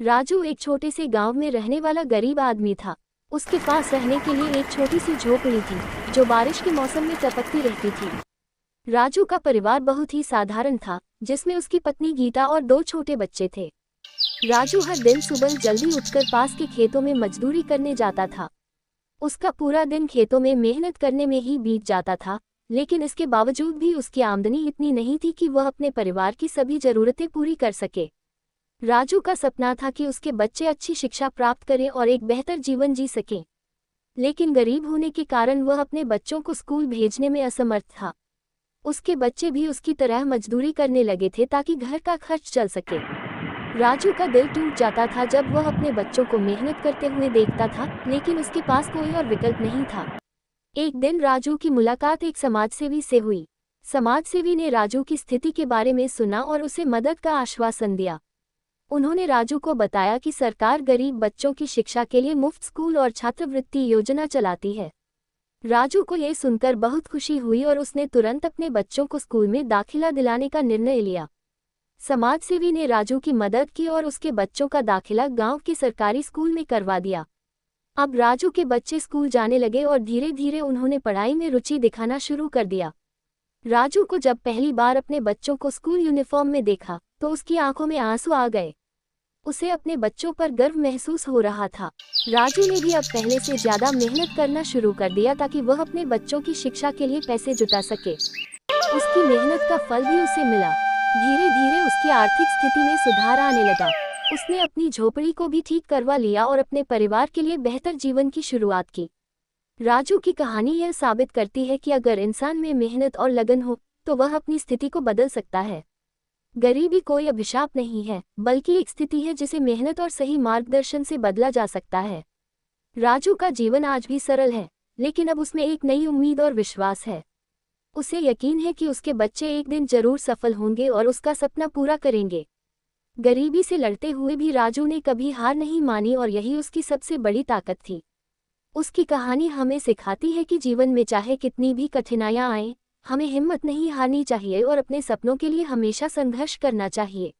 राजू एक छोटे से गांव में रहने वाला गरीब आदमी था। उसके पास रहने के लिए एक छोटी सी झोपड़ी थी, जो बारिश के मौसम में टपकती रहती थी। राजू का परिवार बहुत ही साधारण था, जिसमें उसकी पत्नी गीता और दो छोटे बच्चे थे। राजू हर दिन सुबह जल्दी उठकर पास के खेतों में मजदूरी करने जाता था। उसका पूरा दिन खेतों में मेहनत करने में ही बीत जाता था, लेकिन इसके बावजूद भी उसकी आमदनी इतनी नहीं थी कि वह अपने परिवार की सभी जरूरतें पूरी कर सके। राजू का सपना था कि उसके बच्चे अच्छी शिक्षा प्राप्त करें और एक बेहतर जीवन जी सकें, लेकिन गरीब होने के कारण वह अपने बच्चों को स्कूल भेजने में असमर्थ था। उसके बच्चे भी उसकी तरह मजदूरी करने लगे थे ताकि घर का खर्च चल सके। राजू का दिल टूट जाता था जब वह अपने बच्चों को मेहनत करते हुए देखता था, लेकिन उसके पास कोई और विकल्प नहीं था। एक दिन राजू की मुलाकात एक समाजसेवी से हुई। समाजसेवी ने राजू की स्थिति के बारे में सुना और उसे मदद का आश्वासन दिया। उन्होंने राजू को बताया कि सरकार गरीब बच्चों की शिक्षा के लिए मुफ्त स्कूल और छात्रवृत्ति योजना चलाती है। राजू को यह सुनकर बहुत खुशी हुई और उसने तुरंत अपने बच्चों को स्कूल में दाखिला दिलाने का निर्णय लिया। समाजसेवी ने राजू की मदद की और उसके बच्चों का दाखिला गांव के सरकारी स्कूल में करवा दिया। अब राजू के बच्चे स्कूल जाने लगे और धीरे धीरे उन्होंने पढ़ाई में रुचि दिखाना शुरू कर दिया। राजू को जब पहली बार अपने बच्चों को स्कूल यूनिफॉर्म में देखा तो उसकी आंखों में आंसू आ गए। उसे अपने बच्चों पर गर्व महसूस हो रहा था। राजू ने भी अब पहले से ज्यादा मेहनत करना शुरू कर दिया ताकि वह अपने बच्चों की शिक्षा के लिए पैसे जुटा सके। उसकी मेहनत का फल भी उसे मिला। धीरे धीरे उसकी आर्थिक स्थिति में सुधार आने लगा। उसने अपनी झोपड़ी को भी ठीक करवा लिया और अपने परिवार के लिए बेहतर जीवन की शुरुआत की। राजू की कहानी यह साबित करती है कि अगर इंसान में मेहनत और लगन हो तो वह अपनी स्थिति को बदल सकता है। गरीबी कोई अभिशाप नहीं है, बल्कि एक स्थिति है जिसे मेहनत और सही मार्गदर्शन से बदला जा सकता है। राजू का जीवन आज भी सरल है, लेकिन अब उसमें एक नई उम्मीद और विश्वास है। उसे यकीन है कि उसके बच्चे एक दिन जरूर सफल होंगे और उसका सपना पूरा करेंगे। गरीबी से लड़ते हुए भी राजू ने कभी हार नहीं मानी और यही उसकी सबसे बड़ी ताकत थी। उसकी कहानी हमें सिखाती है कि जीवन में चाहे कितनी भी कठिनाइयां आएं, हमें हिम्मत नहीं हारनी चाहिए और अपने सपनों के लिए हमेशा संघर्ष करना चाहिए।